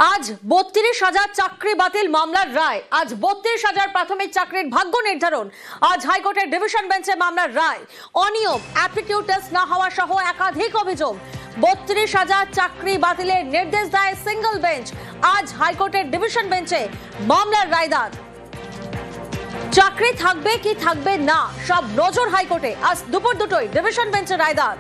আজ ৩২,০০০ চাকরি বাতিল মামলার রায়। আজ ৩২,০০০ প্রাথমিক চাকরির ভাগ্য নির্ধারণ। আজ হাইকোর্টের ডিভিশন বেঞ্চে মামলার রায়। অনিয়ম, অ্যাপটিটিউড টেস্ট না হওয়া সহ একাধিক অভিযোগ। ৩২,০০০ চাকরি বাতিলের নির্দেশ দেয় সিঙ্গল বেঞ্চ। আজ হাইকোর্টের ডিভিশন বেঞ্চে মামলার রায়দান। চাকরি থাকবে কি থাকবে না সব নজর হাইকোর্টে। আজ দুপুর দুটোই ডিভিশন বেঞ্চে রায়দান।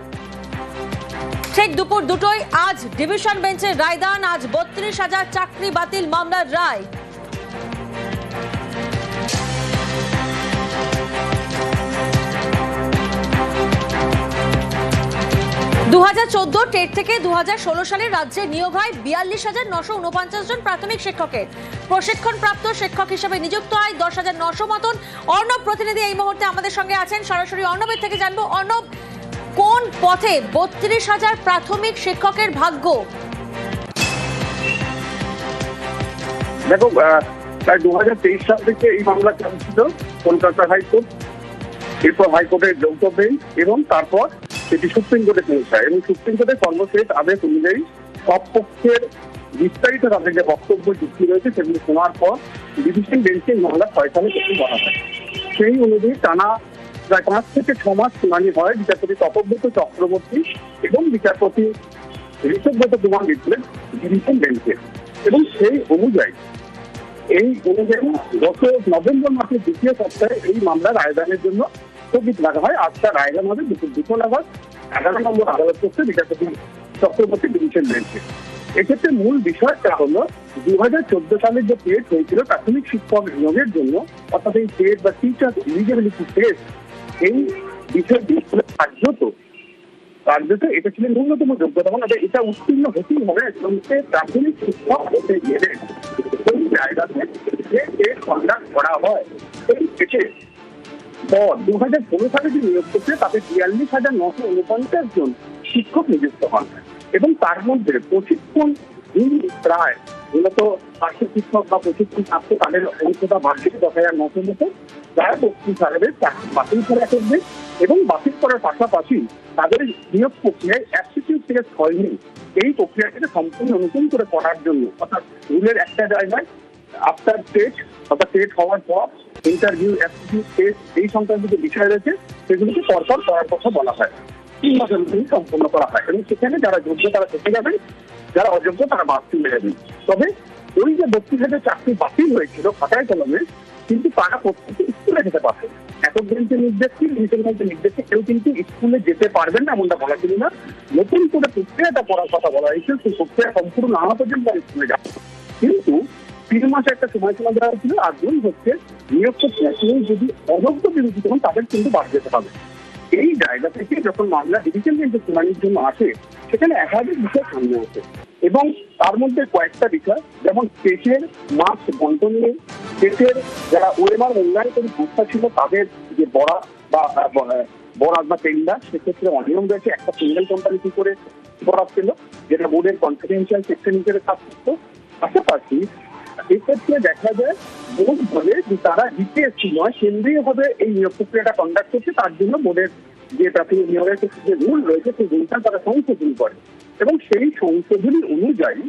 ঠিক দুপুর দুটোই আজ ডিভিশন বেঞ্চের রায়দান। আজ ৩২,০০০ চাকরি বাতিল মামলার রায়। টেট থেকে 2016 সালে রাজ্যে নিয়োগ হয় 42,949 জন প্রাথমিক শিক্ষকের। প্রশিক্ষণপ্রাপ্ত শিক্ষক হিসেবে নিযুক্ত হয় 10,900 মতন। অর্ণব প্রতিনিধি এই মুহূর্তে আমাদের সঙ্গে আছেন। সরাসরি অর্ণবের থেকে জানবো, অর্ণব, কোন পথে 32,000 প্রাথমিক শিক্ষকের ভাগ্য? দেখো, প্রায় 2023 সাল থেকে এই মামলা চলছিল কলকাতা হাইকোর্ট, এরপর হাইকোর্টের যৌথ বেঞ্চ এবং তারপর এটি সুপ্রিম কোর্টে পৌঁছায় এবং সুপ্রিম কোর্টের সর্বশেষ আদেশ অনুযায়ী সব পক্ষের বিস্তারিত তাদের যে বক্তব্য যুক্তি রয়েছে সেগুলো শোনার পর ডিভিশন বেঞ্চে মামলা ফয়সালা করতে বলা হয়। সেই অনুযায়ী টানা প্রায় 5 থেকে 6 মাস শুনানি হয় বিচারপতি তপব্রত চক্রবর্তী এবং বিচারপতি ঋষভব্রত কুমার মিত্রের ডিভিশন বেঞ্চে। এবং সেই অনুযায়ী গত নভেম্বর মাসের দ্বিতীয় সপ্তাহে এই মামলার রায়দানের জন্য স্থগিত রাখা হয়। আজকে রায়দান হবে দুপুর 2টো নাগাদ 11 নম্বর আদালত করছে বিচারপতি চক্রবর্তী ডিভিশন বেঞ্চে। এক্ষেত্রে মূল বিষয়টা হলো 2014 সালের যে টেট হয়েছিল প্রাথমিক শিক্ষক নিয়োগের জন্য, অর্থাৎ এই টেট বা টিচার এলিজিবিলিটি টেস্ট, এই বিষয়টি কার্যত এটা ছিল ন্যূনতম যোগ্যতা। মানে এটা উত্তীর্ণ হতেই হবে এবং প্রাথমিক শিক্ষক হতে গেলে সেই জায়গাতে যে টেট কন্ডাক্ট করা হয়। সেই টেটে 2016 সালে যে নিয়োগ করছে তাতে 42,949 জন শিক্ষক নিযুক্ত হন এবং তার মধ্যে প্রশিক্ষণ প্রায় মূলত পার্শ্ব শিক্ষক বা প্রশিক্ষণ প্রাপ্ত তাদের অভিজ্ঞতা বার্ষিক 10,900 মতো প্রায় 35,000 চাকরি বাতিল করা করবে এবং বাতিল করার পাশাপাশি তাদের নিয়োগ প্রক্রিয়ায় অ্যাপটিটিউড টেস্ট হয়নি এই প্রক্রিয়াটাকে সম্পূর্ণ নতুন করে করার জন্য, অর্থাৎ রুলের একটা জায়গায় আফটার টেট অর্থাৎ টেট হওয়ার পর ইন্টারভিউ, অ্যাপটিটিউড টেস্ট এই সংক্রান্ত যে বিষয় রয়েছে সেগুলোকে পরপর করার কথা বলা হয়। 3 মাসের মধ্যে সম্পন্ন করা হয় এবং সেখানে যারা যোগ্য তারা থেকে যাবেন, যারা অযোগ্য তারা বাদ চলে যাবেন। তবে ওই যে 32,000 চাকরি বাতিল হয়েছিল খাতায় কলমে, কিন্তু তারা প্রত্যেকে স্কুলে যেতে পারবে। একক বেঞ্চের নির্দেশ কি, ডিভিশন বেঞ্চের নির্দেশে কেউ কিন্তু স্কুলে যেতে পারবেন না এমনটা বলা ছিল না। নতুন করে প্রক্রিয়াটা করার কথা বলা হয়েছিল, সেই প্রক্রিয়া সম্পূর্ণ না হওয়া পর্যন্ত স্কুলে যাবে। কিন্তু 3 মাসে একটা সময়সীমা দেওয়া হয়েছিল। আর দুই হচ্ছে নিয়োগ প্রক্রিয়া কেউ যদি অযোগ্য বিবেচিত হন তাদের কিন্তু বাদ যেতে হবে। এই জায়গা থেকে যখন মামলা ডিভিশন বেঞ্চের শুনানির জন্য আসে সেখানে একাধিক বিষয় সামনে আসে এবং তার মধ্যে কয়েকটা বিষয়, যেমন টেটের মার্কস বন্টন নিয়ে, টেটের যারা ওএমআর মূল্যায়নকারী সংস্থা ছিল তাদের যে বরাদ বা টেন্ডার, সেক্ষেত্রে অনিয়ম রয়েছে। একটা সিঙ্গেল কোম্পানি কি করে বরাদ ছিল যেটা বোর্ডের কনফিডেন্সিয়াল সেকশন হিসেবে কাজ করত। পাশাপাশি এক্ষেত্রে দেখা যায় বোর্ড বলে যে তারা জিপিএসসি নয় কেন্দ্রীয় ভাবে এই নিয়োগ প্রক্রিয়াটা কন্ডাক্ট করছে, তার জন্য বোর্ডের যে প্রাথমিক নিয়োগের ক্ষেত্রে যে রুল রয়েছে সেই রুলটা তারা সংশোধন করে এবং সেই সংশোধনী অনুযায়ী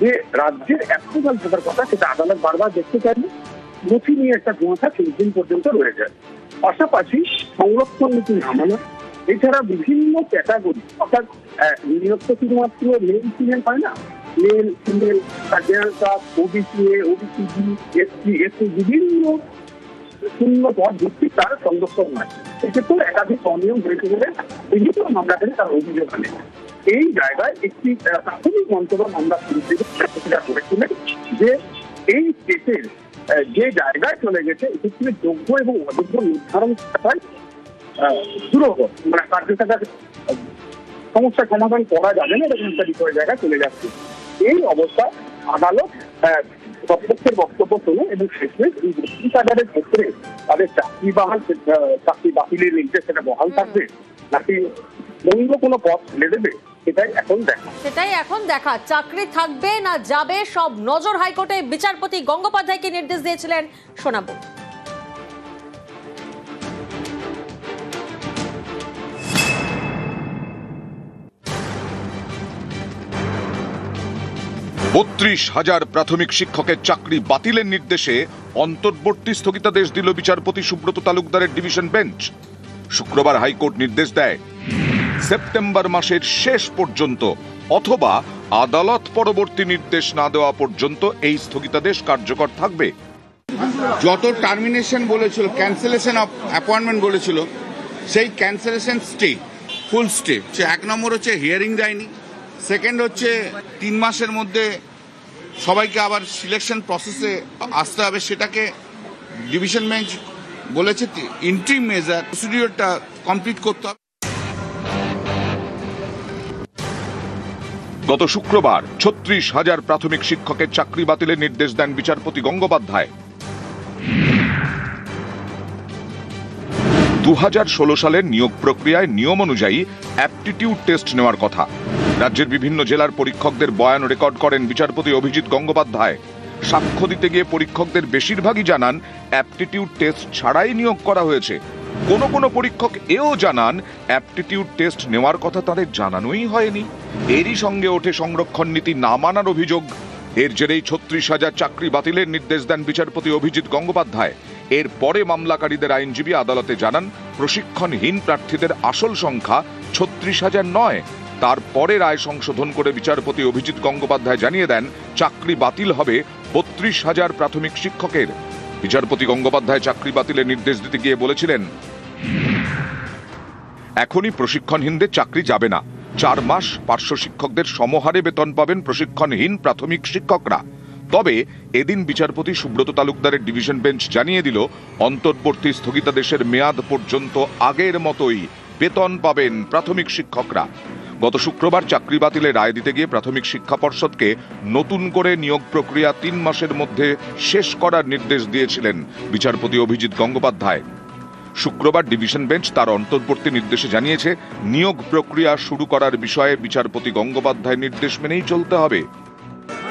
যে রাজ্যের অ্যাপ্রুভাল থাকার কথা সেটা আদালত বারবার দেখতে চাইলে নথি নিয়ে একটা গোঁথা 30 দিন পর্যন্ত রয়ে যায়। পাশাপাশি সংরক্ষণ নীতি না মানা, এছাড়া বিভিন্ন ক্যাটাগরি, অর্থাৎ নিয়োগ তো শুধুমাত্র মেল ফিমেল হয় না, male female, general caste, OBC A, OBC B, SC, SC বিভিন্ন শূন্য পদ ভিত্তিক তার সংরক্ষণ হয়। সেক্ষেত্রে একাধিক অনিয়ম হয়েছে বলে বিভিন্ন মামলা থেকে তার অভিযোগ আনে। এই জায়গায় একটি প্রাথমিক মন্তব্য মামলা করেছিলেন যে এই কেসের যে জায়গায় চলে গেছে এক্ষেত্রে যোগ্য এবং অযোগ্য নির্ধারণ করাটাই দুরূহ, মানে কার্যকর সমস্যার সমাধান করা যাবে না, এরকম একটা বিষয় জায়গায় চলে যাচ্ছে। এই অবস্থায় আদালত সপক্ষের বক্তব্য শোনে এবং শেষমেশ এই 32,000 ক্ষেত্রে তাদের চাকরি বাতিলের নির্দেশ সেটা বহাল থাকবে নাকি অন্য কোনো পথ ছেড়ে দেবে সেটাই এখন দেখা। চাকরি থাকবে না যাবে সব নজর হাইকোর্টে। বিচারপতি গঙ্গোপাধ্যায়কে নির্দেশ দিয়েছিলেন, শোনাবো। 32,000 প্রাথমিক শিক্ষকের চাকরি বাতিলের নির্দেশে অন্তর্বর্তী স্থগিতাদেশ দিল বিচারপতি সুব্রত তালুকদারের ডিভিশন বেঞ্চ। শুক্রবার হাইকোর্ট নির্দেশ দেয়, সেপ্টেম্বর মাসের শেষ পর্যন্ত অথবা আদালত পরবর্তী নির্দেশ না দেওয়া পর্যন্ত এই স্থগিতাদেশ কার্যকর থাকবে। যত টার্মিনেশন বলেছিল, ক্যান্সেলেশন অফ অ্যাপয়েন্টমেন্ট বলেছিল, সেই ক্যান্সেলেশন স্টে, ফুল স্টে। এক নম্বর হচ্ছে হিয়ারিং দেয়নি, সেকেন্ড হচ্ছে 3 মাসের মধ্যে সবাইকে আবার সিলেকশন প্রসেসে আসতে হবে, সেটাকে ডিভিশন বেঞ্চ বলেছে ইন্ট্রিম মেজার প্রসিডিওরটা কমপ্লিট করতে হবে। গত শুক্রবার 36,000 প্রাথমিক শিক্ষকের চাকরি বাতিলের নির্দেশ দেন বিচারপতি গঙ্গোপাধ্যায়। 2016 সালের নিয়োগ প্রক্রিয়ায় নিয়ম অনুযায়ী অ্যাপটিটিউড টেস্ট নেওয়ার কথা। রাজ্যের বিভিন্ন জেলার পরীক্ষকদের বয়ান রেকর্ড করেন বিচারপতি অভিজিৎ গঙ্গোপাধ্যায়। সাক্ষ্য দিতে গিয়ে পরীক্ষকদের বেশিরভাগই জানান অ্যাপটিটিউড টেস্ট ছাড়াই নিয়োগ করা হয়েছে। কোনো পরীক্ষক এও জানান অ্যাপটিটিউড টেস্ট নেওয়ার কথা তাদের জানানোই হয়নি। এরই সঙ্গে ওঠে সংরক্ষণ নীতি না মানার অভিযোগ। এর জেরেই 36,000 চাকরি বাতিলের নির্দেশ দেন বিচারপতি অভিজিৎ গঙ্গোপাধ্যায়। এর পরে মামলাকারীদের আইনজীবী আদালতে জানান প্রশিক্ষণহীন প্রার্থীদের আসল সংখ্যা 36,000 নয়। তারপরে রায় সংশোধন করে বিচারপতি অভিজিৎ গঙ্গোপাধ্যায় জানিয়ে দেন চাকরি বাতিল হবে 32,000 প্রাথমিক শিক্ষকের। বিচারপতি গঙ্গোপাধ্যায় চাকরি বাতিলের নির্দেশ দিতে গিয়ে বলেছিলেন, এখনই প্রশিক্ষণহীনদের চাকরি যাবে না। 4 মাস পার্শ্ব শিক্ষকদের সমহারে বেতন পাবেন প্রশিক্ষণহীন প্রাথমিক শিক্ষকরা। তবে এদিন বিচারপতি সুব্রত তালুকদারের ডিভিশন বেঞ্চ জানিয়ে দিল, অন্তর্বর্তী স্থগিতাদেশের মেয়াদ পর্যন্ত আগের মতোই বেতন পাবেন প্রাথমিক শিক্ষকরা। গত শুক্রবার চাকরি বাতিলে রায় দিতে গিয়ে প্রাথমিক শিক্ষা পর্ষদকে নতুন করে নিয়োগ প্রক্রিয়া 3 মাসের মধ্যে শেষ করার নির্দেশ দিয়েছিলেন বিচারপতি অভিজিৎ গঙ্গোপাধ্যায়। শুক্রবার ডিভিশন বেঞ্চ তার অন্তর্বর্তী নির্দেশে জানিয়েছে, নিয়োগ প্রক্রিয়া শুরু করার বিষয়ে বিচারপতি গঙ্গোপাধ্যায়ের নির্দেশ মেনেই চলতে হবে।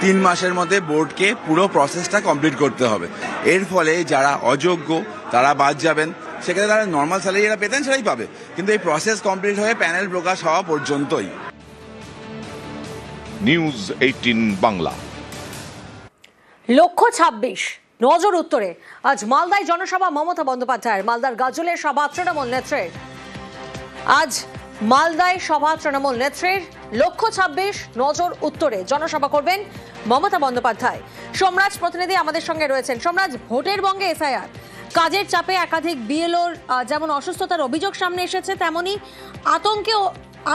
3 মাসের মধ্যে বোর্ডকে পুরো প্রসেসটা কমপ্লিট করতে হবে। এর ফলে যারা অযোগ্য তারা বাদ যাবেন, সেক্ষেত্রে তারা নর্মাল স্যালারি যারা পেতেন সেটাই পাবে, কিন্তু এই প্রসেস কমপ্লিট হয়ে প্যানেল প্রকাশ হওয়া পর্যন্তই। নিউজ 18 বাংলা। লক্ষ্য 26 নজর উত্তরে আজ মালদায় জনসভা মমতা বন্দ্যোপাধ্যায়ের। মালদার গাজলের সভা তৃণমূল নেত্রীর। আজ মালদায় সভা তৃণমূল নেত্রীর। লক্ষ্য 26 নজর উত্তরে জনসভা করবেন মমতা বন্দ্যোপাধ্যায়। সোমরাজ প্রতিনিধি আমাদের সঙ্গে রয়েছেন। সোমরাজ, ভোটের বঙ্গে এসআইআর, কাজের চাপে একাধিক বিএলওর যেমন অসুস্থতার অভিযোগ সামনে এসেছে, তেমনি আতঙ্কে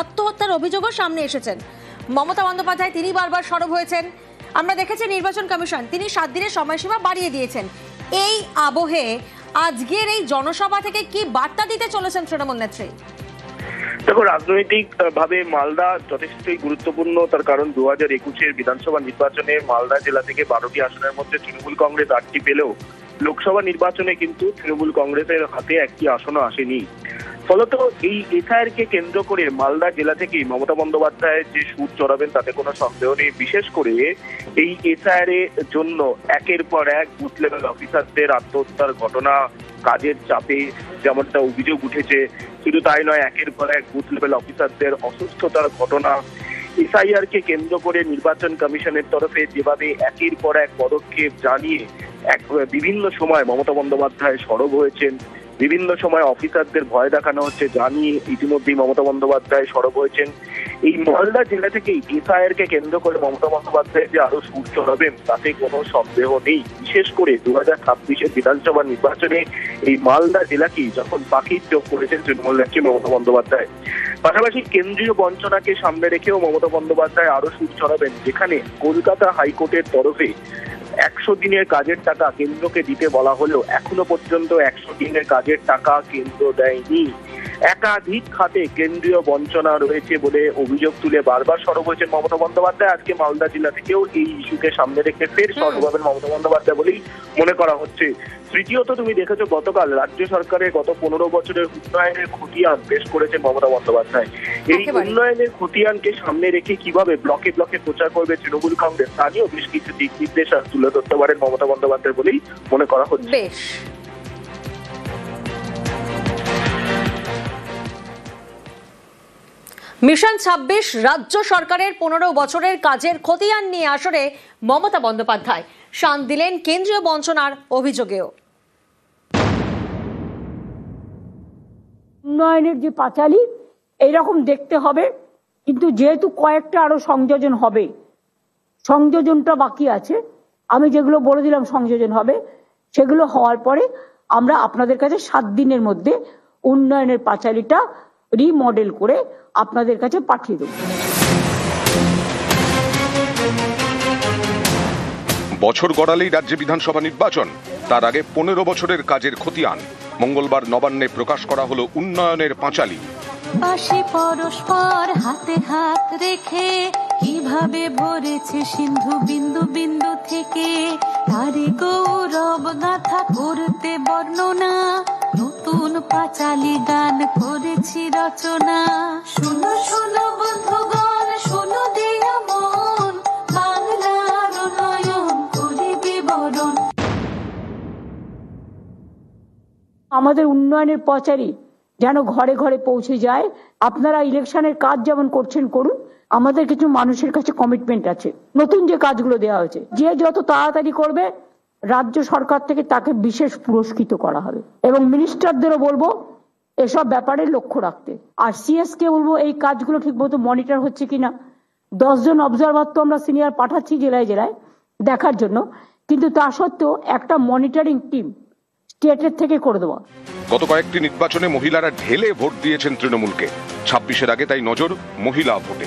আত্মহত্যার অভিযোগও সামনে এসেছেন। মমতা বন্দ্যোপাধ্যায় তিনি বারবার সরব হয়েছেন। আমরা দেখেছি নির্বাচন কমিশন তিনি 7 দিনের সময়সীমা বাড়িয়ে দিয়েছেন। এই আবহে আজকের এই জনসভা থেকে কি বার্তা দিতে চলেছেন তৃণমূল নেত্রী? দেখো, রাজনৈতিক ভাবে মালদা যথেষ্টই গুরুত্বপূর্ণ। তার কারণ 2021-এর বিধানসভা নির্বাচনে মালদা জেলা থেকে 12টি আসনের মধ্যে তৃণমূল কংগ্রেস 8টি পেলেও লোকসভা নির্বাচনে কিন্তু তৃণমূল কংগ্রেসের হাতে 1টি আসনও আসেনি। ফলত এই এসআইআর কে কেন্দ্র করে মালদা জেলা থেকে মমতা বন্দ্যোপাধ্যায় যে সুর চড়াবেন তাতে কোনো সন্দেহ নেই। বিশেষ করে এই এসআইআর এর জন্য একের পর এক বুথ লেভেল অফিসারদের আত্মহত্যার ঘটনা, কাজের চাপে যেমনটা অভিযোগ উঠেছে, শুধু তাই নয়, একের পর এক বুথ লেভেল অফিসারদের অসুস্থতার ঘটনা। এসআইআর কে কেন্দ্র করে নির্বাচন কমিশনের তরফে যেভাবে একের পর এক পদক্ষেপ জানিয়ে বিভিন্ন সময় মমতা বন্দ্যোপাধ্যায় সরব হয়েছেন, বিভিন্ন সময় অফিসারদের ভয় দেখানো হচ্ছে জানিয়ে ইতিমধ্যেই মমতা বন্দ্যোপাধ্যায় সরব হয়েছেন। এই মালদা জেলা থেকেই এসআইআর কে কেন্দ্র করে মমতা বন্দ্যোপাধ্যায় যে আরো সুর চড়াবেন তাতে কোনো সন্দেহ নেই। বিশেষ করে 2026-এর বিধানসভা নির্বাচনে এই মালদা জেলাকেই যখন পাখির চোখ করেছেন তৃণমূল নেত্রী মমতা বন্দ্যোপাধ্যায়। পাশাপাশি কেন্দ্রীয় বঞ্চনাকে সামনে রেখেও মমতা বন্দ্যোপাধ্যায় আরো সুর চড়াবেন, যেখানে কলকাতা হাইকোর্টের তরফে 100 দিনের কাজের টাকা কেন্দ্রকে দিতে বলা হলেও এখনো পর্যন্ত 100 দিনের কাজের টাকা কেন্দ্র দেয়নি। একাধিক খাতে কেন্দ্রীয় বঞ্চনা রয়েছে বলে অভিযোগ তুলে বারবার সরব হয়েছেন মমতা বন্দ্যোপাধ্যায়। আজকে মালদা জেলা থেকেও এই ইস্যুকে সামনে রেখে ফের সরব হবেন মমতা বন্দ্যোপাধ্যায় বলেই মনে করা হচ্ছে। তৃতীয়ত, তুমি দেখেছো গতকাল রাজ্য সরকারের গত 15 বছরের উন্নয়নের খতিয়ান পেশ করেছেন মমতা বন্দ্যোপাধ্যায়। এই উন্নয়নের খতিয়ানকে সামনে রেখে কিভাবে ব্লকে ব্লকে প্রচার করবে তৃণমূল কংগ্রেস তা নিয়েও বেশ কিছু দিক নির্দেশ তুলে ধরতে পারেন মমতা বন্দ্যোপাধ্যায় বলেই মনে করা হচ্ছে। মিশন ২৬ রাজ্য সরকারের ১৫ বছরের কাজের খতিয়ান নিয়ে আসরে মমতা বন্দ্যোপাধ্যায় শান দিলেন কেন্দ্রীয় বঞ্চনার অভিযোগেও। উন্নয়নের যে পাঁচালী এইরকম দেখতে হবে, কিন্তু যেহেতু কয়েকটা আরো সংযোজন হবে, সংযোজনটা বাকি আছে। আমি যেগুলো বলে দিলাম সংযোজন হবে, সেগুলো হওয়ার পরে আমরা আপনাদের কাছে 7 দিনের মধ্যে উন্নয়নের পাঁচালীটা রিমডেল করে আপনাদের কাছে পাঠিয়ে দেব। বছর গড়ালেই রাজ্যে বিধানসভা নির্বাচন, তার আগে 15 বছরের কাজের খতিয়ান। মঙ্গলবার নবান্নে প্রকাশ করা হলো উন্নয়নের পাঁচালী। পাশে পরস্পর হাতে হাত রেখে কিভাবে ভরেছে সিন্ধু বিন্দু বিন্দু থেকে, তারে গৌরব গাথা করতে বর্ণনা, নতুন পাঁচালী গান করেছি রচনা। শুনো শুনো বন্ধুগণ, শুনো দেয়া মন, বাংলার উন্নয়ন করে বিবরণ। আমাদের উন্নয়নের পাঁচালী যেন ঘরে ঘরে পৌঁছে যায়। আপনারা ইলেকশনের কাজ যেমন করছেন করুন, আমাদের কিছু মানুষের কাছে কমিটমেন্ট আছে। নতুন যে কাজগুলো দেওয়া হয়েছে, যে যত তাড়াতাড়ি করবে রাজ্য সরকার থেকে তাকে বিশেষ পুরস্কৃত করা হবে। এবং মিনিস্টারদেরও বলবো এসব ব্যাপারে লক্ষ্য রাখতে। আর সিএস কে বলবো এই কাজগুলো ঠিকমতো মনিটর হচ্ছে কিনা। 10 জন অবজারভার তো আমরা সিনিয়র পাঠাচ্ছি জেলায় জেলায় দেখার জন্য, কিন্তু তা সত্ত্বেও একটা মনিটরিং টিম স্টেটের থেকে করে দেওয়া। গত কয়েকটি নির্বাচনে মহিলারা ঢেলে ভোট দিয়েছেন তৃণমূলকে। 26-এর আগে তাই নজর মহিলা ভোটে।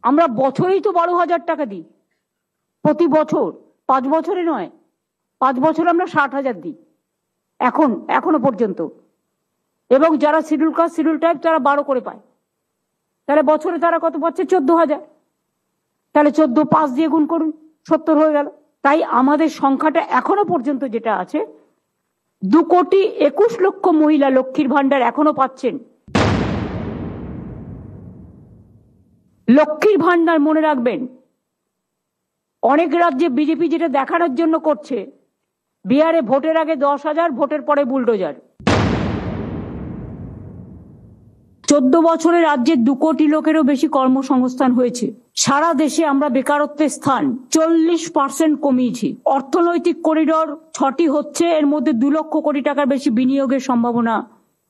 আমরা বছরেই তো 12,000 টাকা দিই, প্রতি বছর, 5 বছরে নয়, 5 বছর আমরা 60,000 দিই এখনো পর্যন্ত। এবং যারা শিডিউল কাস্ট শিডিউল টাইপ তারা 12 করে পায়, তাহলে বছরে তারা কত পাচ্ছে? 14,000। তাহলে 14 5 দিয়ে গুণ করুন, 70 হয়ে গেল। তাই আমাদের সংখ্যাটা এখনো পর্যন্ত যেটা আছে, 2,21,00,000 মহিলা লক্ষ্মীর ভান্ডার এখনো পাচ্ছেন। লক্ষ্মীর ভান্ডার মনে রাখবেন, অনেক রাজ্যে বিজেপি যেটা দেখানোর জন্য করছে, বিহারে ভোটের আগে 10,000, ভোটের পরে বুলডোজার। 14 বছরে রাজ্যে 2 কোটি লোকেরও বেশি কর্মসংস্থান হয়েছে। সারা দেশে আমরা বেকারত্বের স্থান 40% কমিয়েছি। অর্থনৈতিক করিডোর 6টি হচ্ছে, এর মধ্যে 2 লক্ষ কোটি টাকার বেশি বিনিয়োগের সম্ভাবনা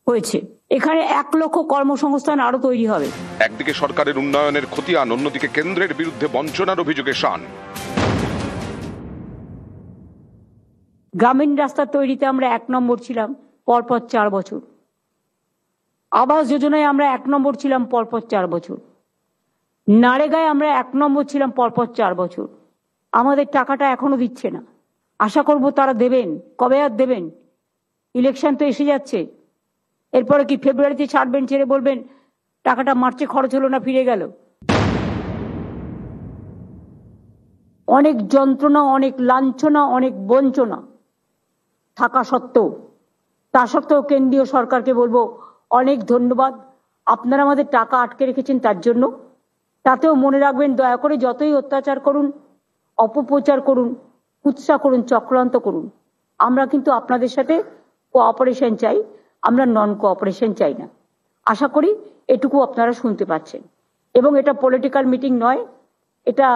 হয়েছে। এখানে 1 লক্ষ কর্মসংস্থান আরো তৈরি হবে। একদিকে সরকারের উন্নয়নের খতিয়ান, অন্যদিকে কেন্দ্রের বিরুদ্ধে বঞ্চনার অভিযোগে শান। গ্রামীণ রাস্তা তৈরিতে আমরা 1 নম্বর ছিলাম পরপর 4 বছর। আবাস যোজনায় আমরা 1 নম্বর ছিলাম পরপর 4 বছর। নারেগায় আমরা 1 নম্বর ছিলাম পরপর 4 বছর। আমাদের টাকাটা এখনো দিচ্ছে না। আশা করব তারা দেবেন। কবে আর দেবেন? ইলেকশন তো এসে যাচ্ছে। এরপরে কি ফেব্রুয়ারিতে ছাড়বেন, ছেড়ে বলবেন টাকাটা মার্চে খরচ হলো না, ফিরে গেল? অনেক যন্ত্রণা, অনেক লাঞ্ছনা, অনেক বঞ্চনা থাকা সত্ত্বেও, তা সত্ত্বেও কেন্দ্রীয় সরকারকে বলবো অনেক ধন্যবাদ। আপনারা আমাদের টাকা আটকে রেখেছেন তার জন্য। তাতেও মনে রাখবেন, দয়া করে যতই অত্যাচার করুন, অপপ্রচার করুন, কুৎসা করুন, চক্রান্ত করুন, আমরা কিন্তু আপনাদের সাথে কোঅপারেশন চাই, আমরা নন কোঅপারেশন চাই না। আশা করি এটুকু আপনারা শুনতে পাচ্ছেন। এবং এটা পলিটিক্যাল মিটিং নয়, এটা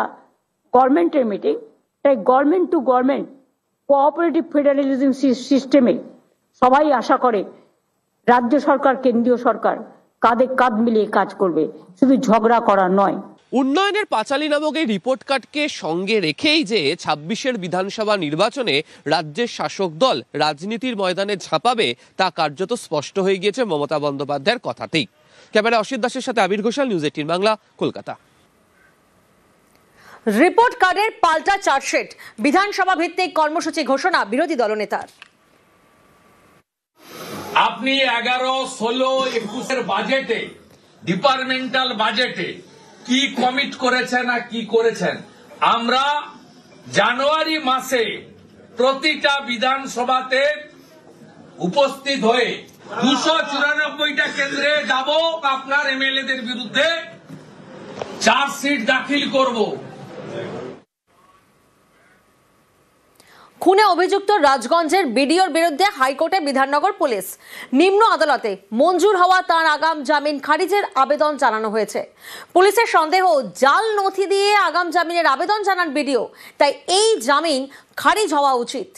গভর্নমেন্টের মিটিং। তাই government to government cooperative federalism সিস্টেমে সবাই আশা করে রাজ্য সরকার কেন্দ্রীয় সরকার কাঁধে কাঁধ মিলিয়ে কাজ করবে, শুধু ঝগড়া করা নয়। উন্নয়নের পাঁচালী নামক এই রিপোর্ট কার্ডকে সঙ্গে রেখেই যে 26-এর বিধানসভা নির্বাচনে রাজ্যের শাসক দল রাজনীতির ময়দানে ঝাঁপাবে তা কার্যত স্পষ্ট হয়ে গিয়েছে মমতা বন্দ্যোপাধ্যায়ের কথাতেই। ক্যামেরা অসিত দাসের সাথে আবির ঘোষাল, নিউজ 18 বাংলা, কলকাতা। রিপোর্ট কার্ডের পাল্টা চার্জশিট, বিধানসভা ভিত্তিক কর্মসূচি ঘোষণা বিরোধী দলনেতার। আপনি 11, 16, 21 বাজেটে, ডিপার্টমেন্টাল বাজেটে কি কমিট করেছেন আর কি করেছেন? আমরা জানুয়ারি মাসে প্রতিটা বিধানসভাতে উপস্থিত হয়ে 294টা কেন্দ্রে যাব, আপনার এমএলএদের বিরুদ্ধে চার্জশিট দাখিল করব। খুনে অভিযুক্ত রাজগঞ্জের বিডিওর বিরুদ্ধে হাইকোর্টে বিধাননগর পুলিশ। নিম্ন আদালতে মঞ্জুর হওয়া তার আগাম জামিন খারিজের আবেদন জানানো হয়েছে। পুলিশের সন্দেহ জাল নথি দিয়ে আগাম জামিনের আবেদন জানান বিডিও, তাই এই জামিন খারিজ হওয়া উচিত।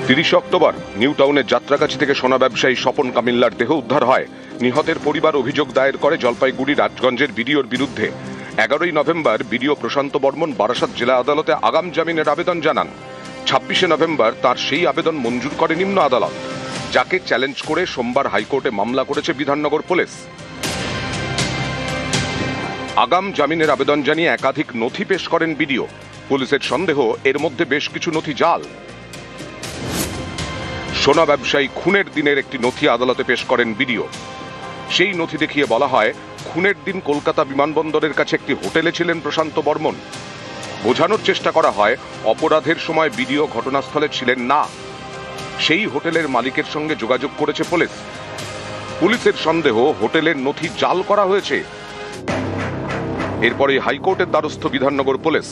30 অক্টোবর নিউ টাউনের যাত্রাগাছি থেকে সোনা ব্যবসায়ী স্বপন কামিল্লার দেহ উদ্ধার হয়। নিহতের পরিবার অভিযোগ দায়ের করে জলপাইগুড়ি রাজগঞ্জের বিডিওর বিরুদ্ধে। 11 নভেম্বর বিডিও প্রশান্ত বর্মন বারাসাত জেলা আদালতে আগাম জামিনের আবেদন জানান। 26 নভেম্বর তার সেই আবেদন মঞ্জুর করে নিম্ন আদালত, যাকে চ্যালেঞ্জ করে সোমবার হাইকোর্টে মামলা করেছে বিধাননগর পুলিশ। আগাম জামিনের আবেদন জানিয়ে একাধিক নথি পেশ করেন বিডিও। পুলিশের সন্দেহ এর মধ্যে বেশ কিছু নথি জাল। সোনা ব্যবসায়ী খুনের দিনের একটি নথি আদালতে পেশ করেন বিডিও। সেই নথি দেখিয়ে বলা হয়, খুনের দিন কলকাতা বিমানবন্দরের কাছে একটি হোটেলে ছিলেন প্রশান্ত বর্মন। বোঝানোর চেষ্টা করা হয় অপরাধের সময় বিডিও ঘটনাস্থলে ছিলেন না। সেই হোটেলের মালিকের সঙ্গে যোগাযোগ করেছে পুলিশ। পুলিশের সন্দেহ হোটেলের নথি জাল করা হয়েছে। এরপরে হাইকোর্টের দ্বারস্থ বিধাননগর পুলিশ।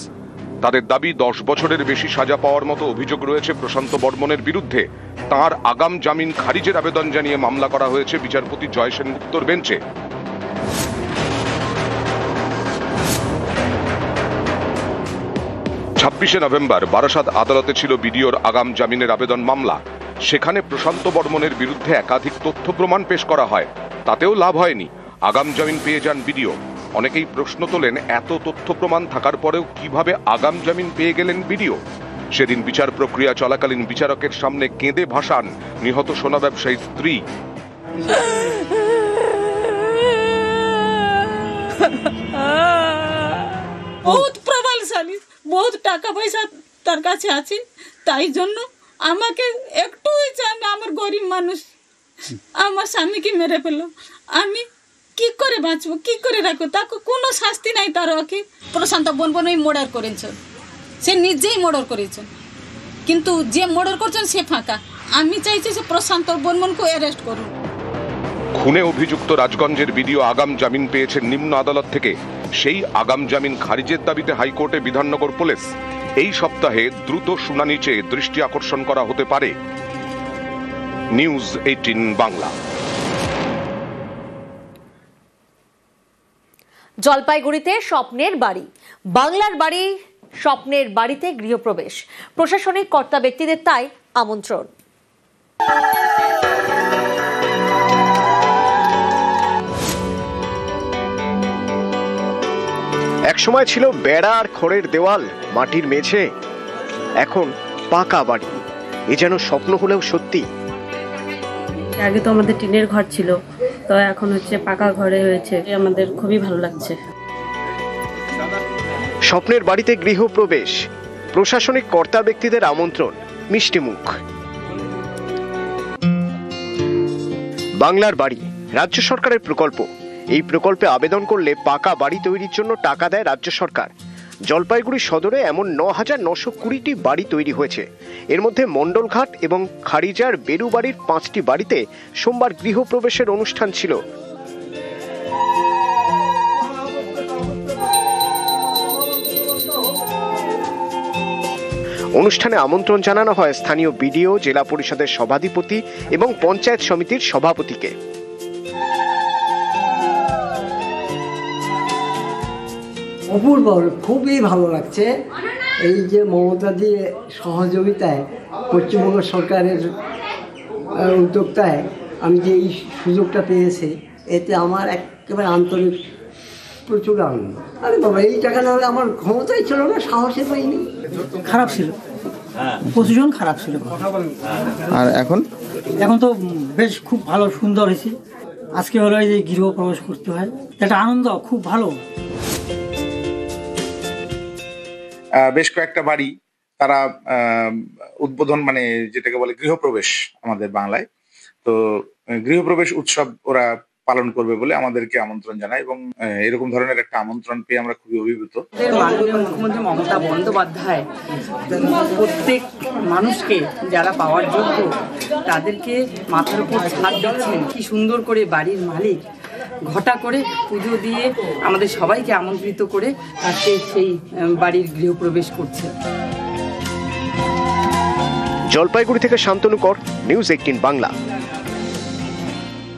তাদের দাবি 10 বছরের বেশি সাজা পাওয়ার মতো অভিযোগ রয়েছে প্রশান্ত বর্মনের বিরুদ্ধে। তার আগাম জামিন খারিজের আবেদন জানিয়ে মামলা করা হয়েছে বিচারপতি জয় সেনগুপ্তর বেঞ্চে। 26 নভেম্বর বারাসাত আদালতে ছিল বিডিওর আগাম জামিনের আবেদন মামলা। সেখানে প্রশান্ত বর্মনের বিরুদ্ধে একাধিক তথ্য প্রমাণ পেশ করা হয়, তাতেও লাভ হয়নি। আগাম জামিন পেয়ে যান বিডিও। অনেকেই প্রশ্ন তোলেন, এত তথ্য প্রমাণ থাকার পরেও কিভাবে আগাম জামিন পেয়ে গেলেন বিডিও? সেদিন বিচার প্রক্রিয়া চলাকালীন বিচারকের সামনে কেঁদে ভাসান নিহত সোনা ব্যবসায়ীর স্ত্রী। বহুত প্রবলশালী, বহুত টাকা পয়সা তার কাছে আছে, তাই জন্য আমাকে একটু আমি আমার গরিব মানুষ, আমার স্বামীকে মেরে ফেললো, আমি কি করে বাঁচবো, কি করে রাখবো? তাকে কোনো শাস্তি নাই তার। ওকে প্রশান্ত বর্মনই মর্ডার করেছেন, সে নিজেই মর্ডার করেছেন, কিন্তু যে মর্ডার করছেন সে ফাঁকা। আমি চাইছি যে প্রশান্ত বর্মনকে অ্যারেস্ট করুন। খুনে অভিযুক্ত রাজগঞ্জের বিডিও আগাম জামিন পেয়েছেন নিম্ন আদালত থেকে। সেই আগাম জামিন খারিজের দাবিতে হাইকোর্টে বিধাননগর পুলিশ। এই সপ্তাহে দ্রুত শুনানি চেয়ে দৃষ্টি আকর্ষণ করা হতে পারে। নিউজ 18 বাংলা। জলপাইগুড়িতে স্বপ্নের বাড়ি, বাংলার বাড়ি, স্বপ্নের বাড়িতে গৃহপ্রবেশ। প্রশাসনিক কর্তা ব্যক্তিদের তাই আমন্ত্রণ। একসময় ছিল বেড়া আর খড়ের দেওয়াল, মাটির মেঝে, এখন পাকা বাড়ি। এ যেন স্বপ্ন হলেও সত্যি। আগে তো আমাদের টিনের ঘর ছিল, তো এখন হচ্ছে পাকা ঘরে হয়েছে, আমাদের খুবই ভালো লাগছে। স্বপ্নের বাড়িতে গৃহপ্রবেশ, প্রশাসনিক কর্তা ব্যক্তিদের আমন্ত্রণ, মিষ্টিমুখ। বাংলার বাড়ি রাজ্য সরকারের প্রকল্প। এই প্রকল্পে আবেদন করলে পাকা বাড়ি তৈরির জন্য টাকা দেয় রাজ্য সরকার। জলপাইগুড়ি সদরে এমন ৯,৯২০টি বাড়ি তৈরি হয়েছে। এর মধ্যে মণ্ডলঘাট এবং খারিজার বেরুবাড়ির 5টি বাড়িতে সোমবার গৃহপ্রবেশের অনুষ্ঠান ছিল। অনুষ্ঠানে আমন্ত্রণ জানানো হয় স্থানীয় বিডিও, জেলা পরিষদের সভাধিপতি এবং পঞ্চায়েত সমিতির সভাপতিকে। অপূর্ব, খুবই ভালো লাগছে। এই যে মমতাদি সহযোগিতায়, পশ্চিমবঙ্গ সরকারের উদ্যোক্তায় আমি যে এই সুযোগটা পেয়েছি, এতে আমার একেবারে আন্তরিক প্রচুর আনন্দ। আরে বাবা, এই টাকা না হলে আমার ক্ষমতাই ছিল না, সাহসে পাইনি। খারাপ ছিল, প্রশাসন খারাপ ছিল। আর এখন তো বেশ খুব ভালো, সুন্দর হয়েছে। আজকে হলো এই যে গৃহপ্রবেশ করতে হয়, এটা আনন্দ, খুব ভালো। বেশ কয়েকটা বাড়ি তারা উদ্বোধন, মানে যেটাকে বলে গৃহপ্রবেশ আমাদের বাংলায়, তো গৃহপ্রবেশ উৎসব ওরা পালন করবে বলে আমাদেরকে আমন্ত্রণ জানায়, এবং এরকম ধরনের একটা আমন্ত্রণ পেয়ে আমরা খুবই অভিভূত। মাননীয় মুখ্যমন্ত্রী মমতা বন্দ্যোপাধ্যায় প্রত্যেক মানুষকে যারা পাওয়ার যোগ্য তাদেরকে মাথার উপর ছাদ দিচ্ছেন। কি সুন্দর করে বাড়ির মালিক ঘটা করে পুজো দিয়ে আমাদের সবাইকে আমন্ত্রিত করে আজকে সেই বাড়ির গৃহপ্রবেশ করছে। জলপাইগুড়ি থেকে শান্তনু কর, নিউজ 18 বাংলা।